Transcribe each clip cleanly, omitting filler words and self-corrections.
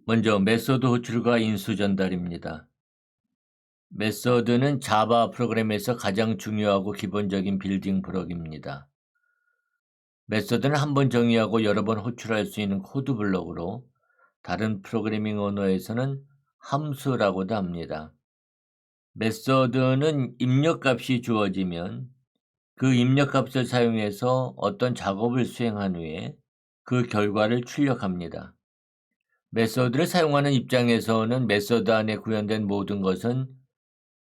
먼저 메소드 호출과 인수 전달입니다. 메소드는 자바 프로그램에서 가장 중요하고 기본적인 빌딩 블록입니다. 메소드는 한 번 정의하고 여러 번 호출할 수 있는 코드 블록으로 다른 프로그래밍 언어에서는 함수라고도 합니다. 메소드는 입력값이 주어지면 그 입력값을 사용해서 어떤 작업을 수행한 후에 그 결과를 출력합니다. 메소드를 사용하는 입장에서는 메소드 안에 구현된 모든 것은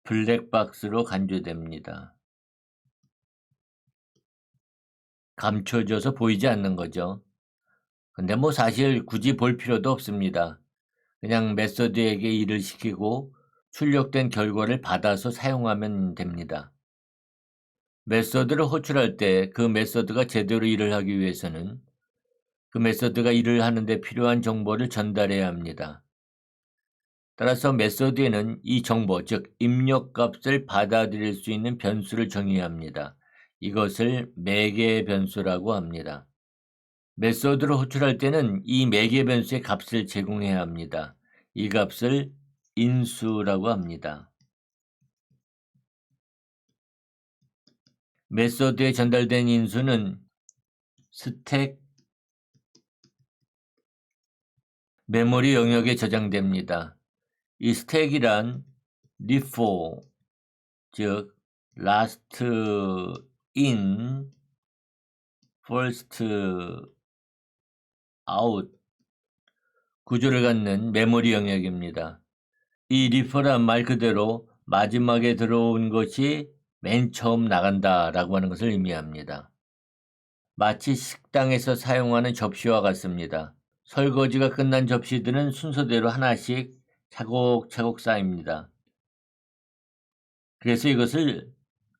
블랙박스로 간주됩니다. 감춰져서 보이지 않는 거죠. 근데 사실 굳이 볼 필요도 없습니다. 그냥 메소드에게 일을 시키고 출력된 결과를 받아서 사용하면 됩니다. 메소드를 호출할 때 그 메소드가 제대로 일을 하기 위해서는 그 메소드가 일을 하는데 필요한 정보를 전달해야 합니다. 따라서 메소드에는 이 정보, 즉 입력값을 받아들일 수 있는 변수를 정의해야 합니다. 이것을 매개 변수라고 합니다. 메소드를 호출할 때는 이 매개 변수의 값을 제공해야 합니다. 이 값을 인수라고 합니다. 메소드에 전달된 인수는 스택 메모리 영역에 저장됩니다. 이 스택이란 리포, 즉 last in, first out 구조를 갖는 메모리 영역입니다. 이 리퍼란 말 그대로 마지막에 들어온 것이 맨 처음 나간다라고 하는 것을 의미합니다. 마치 식당에서 사용하는 접시와 같습니다. 설거지가 끝난 접시들은 순서대로 하나씩 차곡차곡 쌓입니다. 그래서 이것을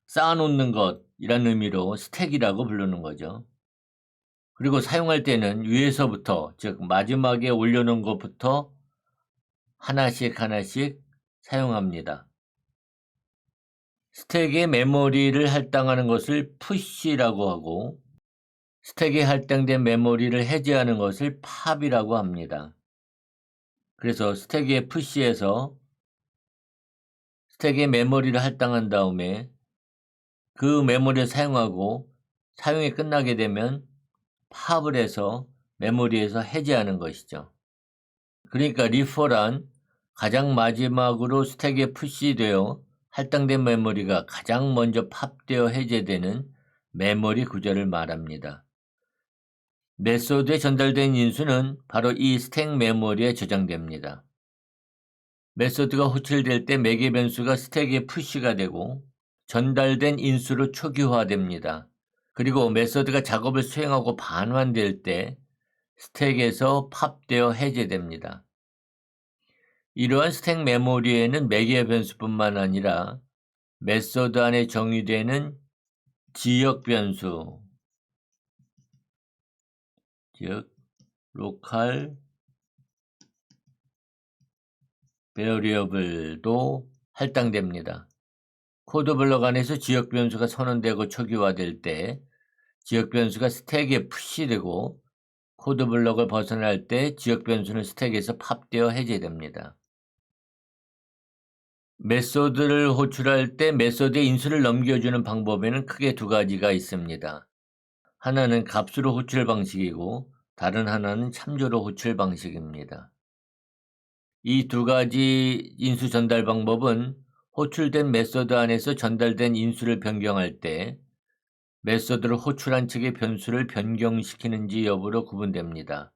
쌓아놓는 것이라는 의미로 스택이라고 부르는 거죠. 그리고 사용할 때는 위에서부터, 즉 마지막에 올려놓은 것부터 하나씩 하나씩 사용합니다. 스택의 메모리를 할당하는 것을 푸시라고 하고 스택에 할당된 메모리를 해제하는 것을 팝이라고 합니다. 그래서 스택의 푸시에서 스택의 메모리를 할당한 다음에 그 메모리를 사용하고 사용이 끝나게 되면 팝을 해서 메모리에서 해제하는 것이죠. 그러니까 리퍼란 가장 마지막으로 스택에 푸시되어 할당된 메모리가 가장 먼저 팝되어 해제되는 메모리 구조를 말합니다. 메소드에 전달된 인수는 바로 이 스택 메모리에 저장됩니다. 메소드가 호출될 때 매개 변수가 스택에 푸시가 되고 전달된 인수로 초기화됩니다. 그리고 메소드가 작업을 수행하고 반환될 때 스택에서 팝되어 해제됩니다. 이러한 스택 메모리에는 매개 변수뿐만 아니라 메소드 안에 정의되는 지역 변수, 즉 로컬 베리어블도 할당됩니다. 코드 블록 안에서 지역 변수가 선언되고 초기화될 때 지역 변수가 스택에 푸시되고 코드 블록을 벗어날 때 지역 변수는 스택에서 팝되어 해제됩니다. 메소드를 호출할 때 메소드에 인수를 넘겨주는 방법에는 크게 두 가지가 있습니다. 하나는 값으로 호출 방식이고 다른 하나는 참조로 호출 방식입니다. 이 두 가지 인수 전달 방법은 호출된 메소드 안에서 전달된 인수를 변경할 때 메소드를 호출한 측의 변수를 변경시키는지 여부로 구분됩니다.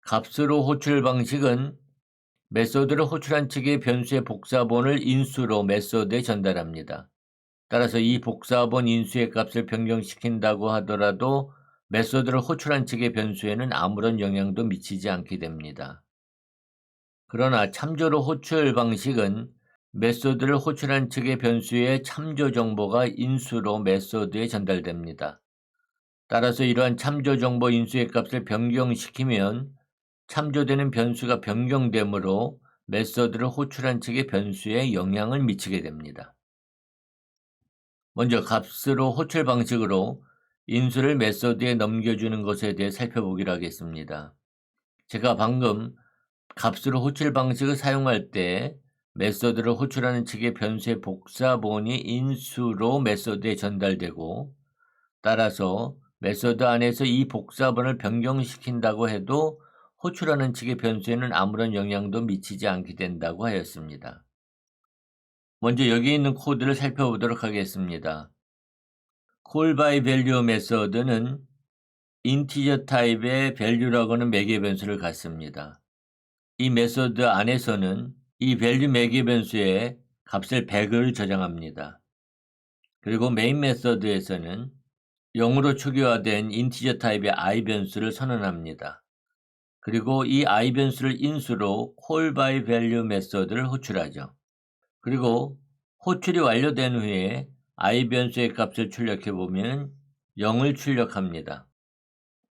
값으로 호출 방식은 메소드를 호출한 측의 변수의 복사본을 인수로 메소드에 전달합니다. 따라서 이 복사본 인수의 값을 변경시킨다고 하더라도 메소드를 호출한 측의 변수에는 아무런 영향도 미치지 않게 됩니다. 그러나 참조로 호출 방식은 메소드를 호출한 측의 변수의 참조 정보가 인수로 메소드에 전달됩니다. 따라서 이러한 참조 정보 인수의 값을 변경시키면 참조되는 변수가 변경되므로 메소드를 호출한 측의 변수에 영향을 미치게 됩니다. 먼저 값으로 호출 방식으로 인수를 메소드에 넘겨주는 것에 대해 살펴보기로 하겠습니다. 제가 방금 값으로 호출 방식을 사용할 때 메소드를 호출하는 측의 변수의 복사본이 인수로 메소드에 전달되고, 따라서 메소드 안에서 이 복사본을 변경시킨다고 해도 호출하는 측의 변수에는 아무런 영향도 미치지 않게 된다고 하였습니다. 먼저 여기 있는 코드를 살펴보도록 하겠습니다. call by value 메소드는 인티저 타입의 value라고는 매개 변수를 갖습니다. 이 메소드 안에서는 이 value 매개 변수에 값을 100을 저장합니다. 그리고 메인 메소드에서는 0으로 초기화된 인티저 타입의 i 변수를 선언합니다. 그리고 이 i 변수를 인수로 call by value 메소드를 호출하죠. 그리고 호출이 완료된 후에 i 변수의 값을 출력해 보면 0을 출력합니다.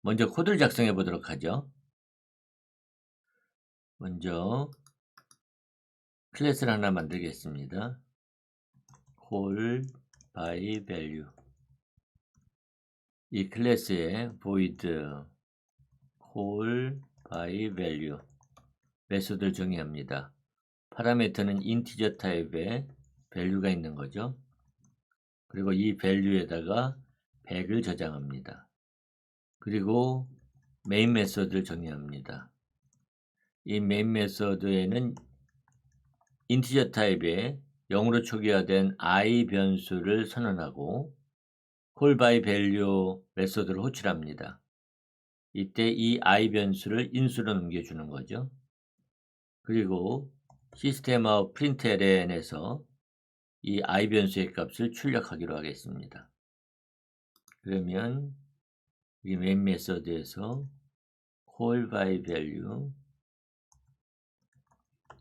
먼저 코드를 작성해 보도록 하죠. 먼저 클래스를 하나 만들겠습니다. call by value. 이 클래스에 void call by value 메소드를 정의합니다. 파라미터는 인티저 타입의 value가 있는 거죠. 그리고 이 value에다가 100을 저장합니다. 그리고 메인 메소드를 정의합니다. 이 메인 메소드에는 인티저 타입의 0으로 초기화된 i 변수를 선언하고 call by value 메소드를 호출합니다. 이때 이 i 변수를 인수로 넘겨주는 거죠. 그리고 시스템아웃 println에서 이 i 변수의 값을 출력하기로 하겠습니다. 그러면 이 메인 메소드에서 call by value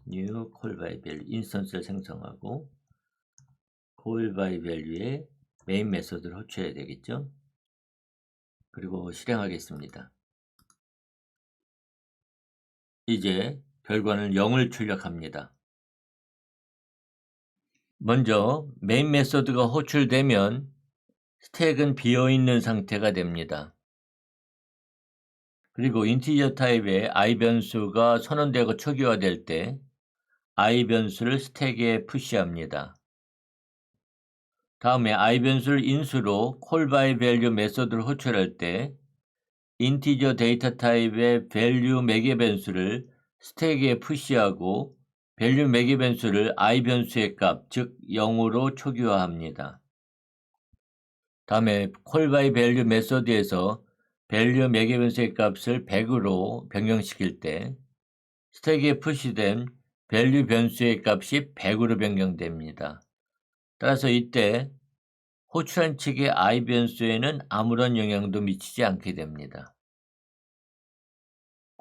new call by value 인스턴스를 생성하고 call by value에 메인 메소드를 호출해야 되겠죠. 그리고 실행하겠습니다. 이제 결과는 0을 출력합니다. 먼저 메인 메소드가 호출되면 스택은 비어있는 상태가 됩니다. 그리고 인티저 타입의 i 변수가 선언되고 초기화될 때 i 변수를 스택에 푸시합니다. 다음에 i 변수를 인수로 call by value 메소드를 호출할 때 인티저 데이터 타입의 value 매개 변수를 스택에 푸시하고 value 매개 변수를 i 변수의 값, 즉 0으로 초기화합니다. 다음에 call by value 메소드에서 value 매개 변수의 값을 100으로 변경시킬 때 스택에 푸시된 value 변수의 값이 100으로 변경됩니다. 따라서 이때 호출한 측의 i 변수에는 아무런 영향도 미치지 않게 됩니다.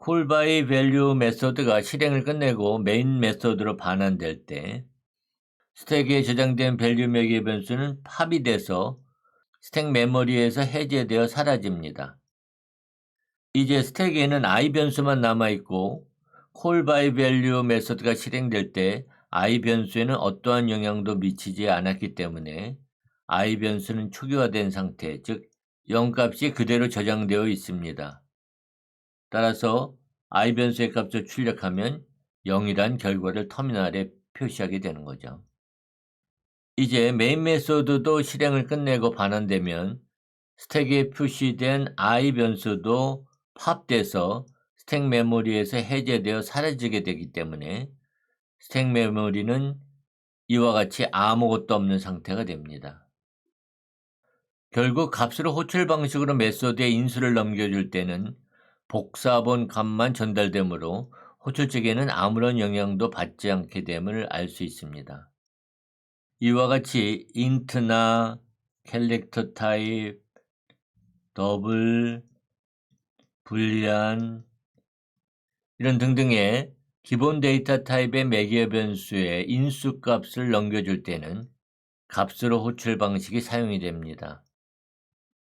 call by value 메소드가 실행을 끝내고 메인 메소드로 반환될 때 스택에 저장된 value 매개 변수는 팝이 돼서 스택 메모리에서 해제되어 사라집니다. 이제 스택에는 i 변수만 남아있고 call by value 메소드가 실행될 때 i 변수에는 어떠한 영향도 미치지 않았기 때문에 i 변수는 초기화된 상태, 즉 0값이 그대로 저장되어 있습니다. 따라서 i 변수의 값을 출력하면 0이란 결과를 터미널에 표시하게 되는 거죠. 이제 메인 메소드도 실행을 끝내고 반환되면 스택에 표시된 i 변수도 팝돼서 스택 메모리에서 해제되어 사라지게 되기 때문에 스택 메모리는 이와 같이 아무것도 없는 상태가 됩니다. 결국 값으로 호출 방식으로 메소드에 인수를 넘겨줄 때는 복사본 값만 전달되므로 호출 측에는 아무런 영향도 받지 않게 됨을 알 수 있습니다. 이와 같이 int나 character type, 더블, 불리안 이런 등등의 기본 데이터 타입의 매개 변수의 인수값을 넘겨줄 때는 값으로 호출 방식이 사용이 됩니다.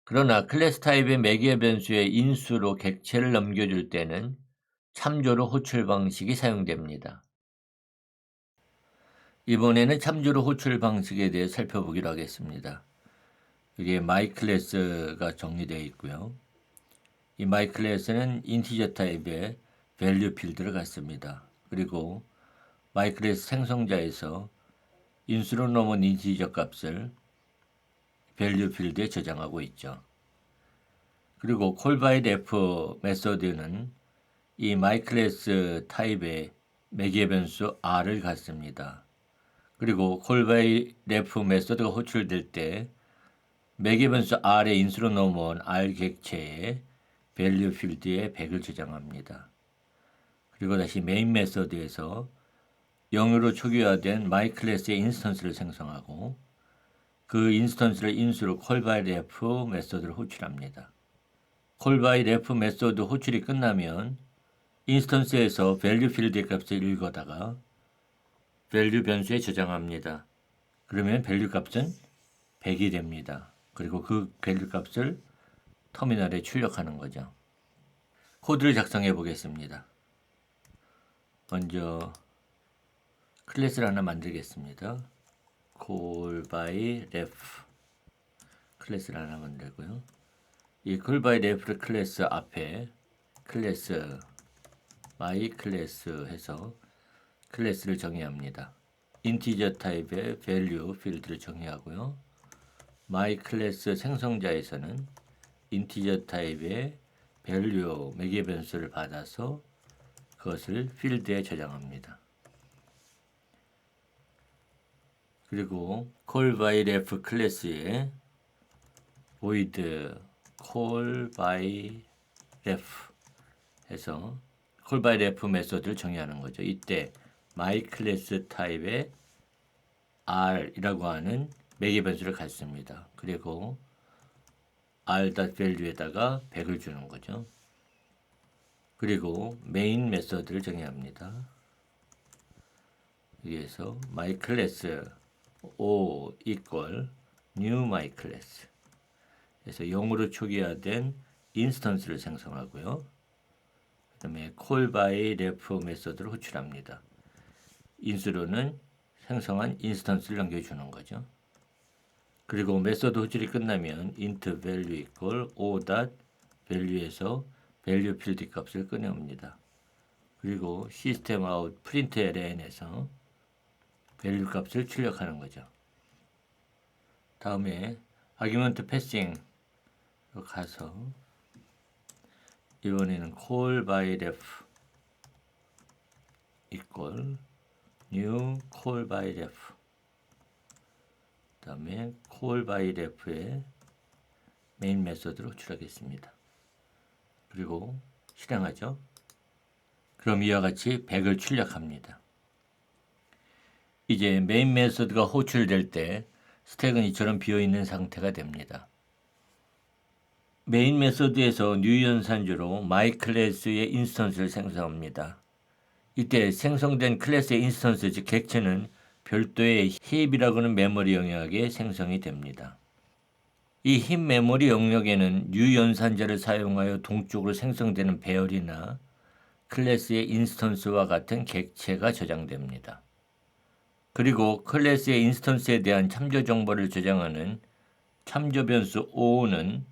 그러나 클래스 타입의 매개 변수의 인수로 객체를 넘겨줄 때는 참조로 호출 방식이 사용됩니다. 이번에는 참조로 호출 방식에 대해 살펴보기로 하겠습니다. 여기에 myClass가 정리되어 있고요. 이 myClass는 인티저 타입의 value 필드를 갖습니다. 그리고 myClass 생성자에서 인수로 넘은 인티저 값을 value 필드에 저장하고 있죠. 그리고 callbyRef 메소드는 이 myClass 타입의 매개 변수 r을 갖습니다. 그리고 callbyRef 메소드가 호출될 때 매개 변수 r의 인수로 넘어온 r 객체에 value 필드에 100을 저장합니다. 그리고 다시 메인 메소드에서 0으로 초기화된 myClass의 인스턴스를 생성하고 그 인스턴스를 인수로 callbyRef 메소드를 호출합니다. callbyRef 메소드 호출이 끝나면 인스턴스에서 value 필드의 값을 읽어다가 value 변수에 저장합니다. 그러면 value 값은 100이 됩니다. 그리고 그 value 값을 터미널에 출력하는 거죠. 코드를 작성해 보겠습니다. 먼저 클래스를 하나 만들겠습니다. callbyRef 클래스를 하나 만들고요. 이 callbyRef 클래스 앞에 클래스 myClass 해서 클래스를 정의합니다. 인티저 타입의 value 필드를 정의하고요. myClass 생성자에서는 인티저 타입의 value 매개 변수를 받아서 그것을 필드에 저장합니다. 그리고 callbyRef 클래스에 void callbyRef 해서 callbyRef 메소드를 정의하는 거죠. 이때 myClass 타입의 r이라고 하는 매개 변수를 갖습니다. 그리고 r.value에다가 100을 주는 거죠. 그리고 메인 메소드를 정의합니다. 여기에서 myClass o equal new myClass 그래서 0으로 초기화된 인스턴스를 생성하고요. 그 다음에 callbyRef 메소드를 호출합니다. 인수로는 생성한 인스턴스를 넘겨주는 거죠. 그리고 메소드 호출이 끝나면 int value equal o.value에서 value 필드 값을 꺼내옵니다. 그리고 system out println에서 value 값을 출력하는 거죠. 다음에 argument passing으로 가서 이번에는 callbyRef equal new callbyRef 그 다음에 callbyRef의 메인 메소드를 호출하겠습니다. 그리고 실행하죠. 그럼 이와 같이 100을 출력합니다. 이제 메인 메소드가 호출될 때 스택은 이처럼 비어있는 상태가 됩니다. 메인 메소드에서 new 연산주로 myClass의 인스턴스를 생성합니다. 이때 생성된 클래스의 인스턴스 즉 객체는 별도의 힙이라고 하는 메모리 영역에 생성이 됩니다. 이 힙 메모리 영역에는 new 연산자를 사용하여 동쪽으로 생성되는 배열이나 클래스의 인스턴스와 같은 객체가 저장됩니다. 그리고 클래스의 인스턴스에 대한 참조 정보를 저장하는 참조 변수 o는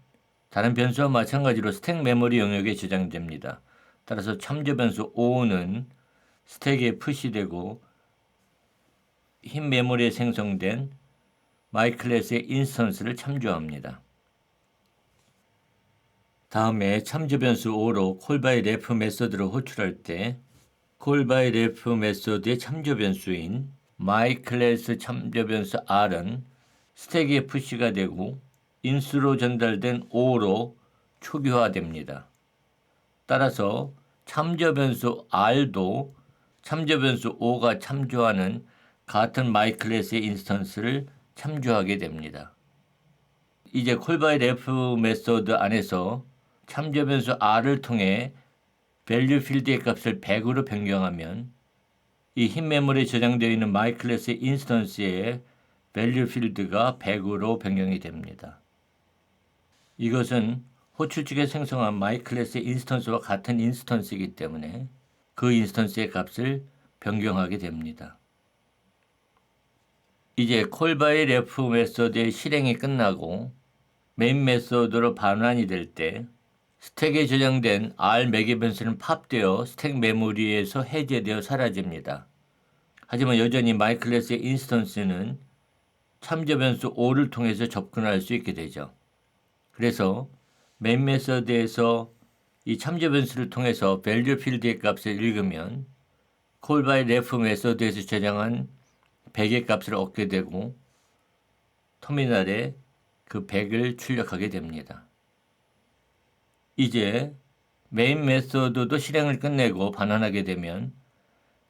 다른 변수와 마찬가지로 스택 메모리 영역에 저장됩니다. 따라서 참조 변수 o는 스택에 푸시되고 흰 메모리에 생성된 myClass의 인스턴스를 참조합니다. 다음에 참조 변수 o로 callbyRef 메소드를 호출할 때 callbyRef 메소드의 참조 변수인 myClass 참조 변수 r은 스택에 푸시가 되고 인수로 전달된 o로 초기화됩니다. 따라서 참조 변수 r도 참조 변수 o가 참조하는 같은 myClass의 인스턴스를 참조하게 됩니다. 이제 callbyRef 메소드 안에서 참조 변수 r을 통해 value 필드의 값을 100으로 변경하면 이 흰 메모리에 저장되어 있는 myClass의 인스턴스의 value 필드가 100으로 변경이 됩니다. 이것은 호출 측에 생성한 myClass의 인스턴스와 같은 인스턴스이기 때문에 그 인스턴스의 값을 변경하게 됩니다. 이제 callbyRef 메소드의 실행이 끝나고 메인 메소드로 반환이 될 때 스택에 저장된 R 매개 변수는 팝되어 스택 메모리에서 해제되어 사라집니다. 하지만 여전히 myClass의 인스턴스는 참조 변수 O를 통해서 접근할 수 있게 되죠. 그래서 main 메서드에서 이 참조 변수를 통해서 value 필드의 값을 읽으면 call by ref 메서드에서 저장한 100의 값을 얻게 되고 터미널에 그 100을 출력하게 됩니다. 이제 메인 메서드도 실행을 끝내고 반환하게 되면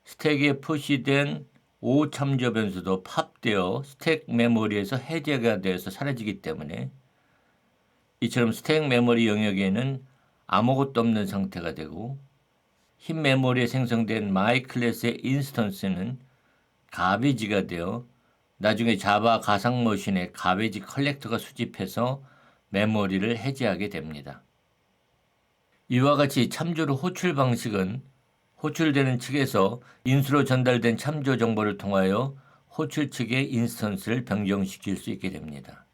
스택에 푸시된 O 참조 변수도 팝되어 스택 메모리에서 해제가 되어서 사라지기 때문에 이처럼 스택 메모리 영역에는 아무것도 없는 상태가 되고 흰 메모리에 생성된 myClass의 인스턴스는 가베지가 되어 나중에 자바 가상 머신에 가베지 컬렉터가 수집해서 메모리를 해제하게 됩니다. 이와 같이 참조로 호출 방식은 호출되는 측에서 인수로 전달된 참조 정보를 통하여 호출 측의 인스턴스를 변경시킬 수 있게 됩니다.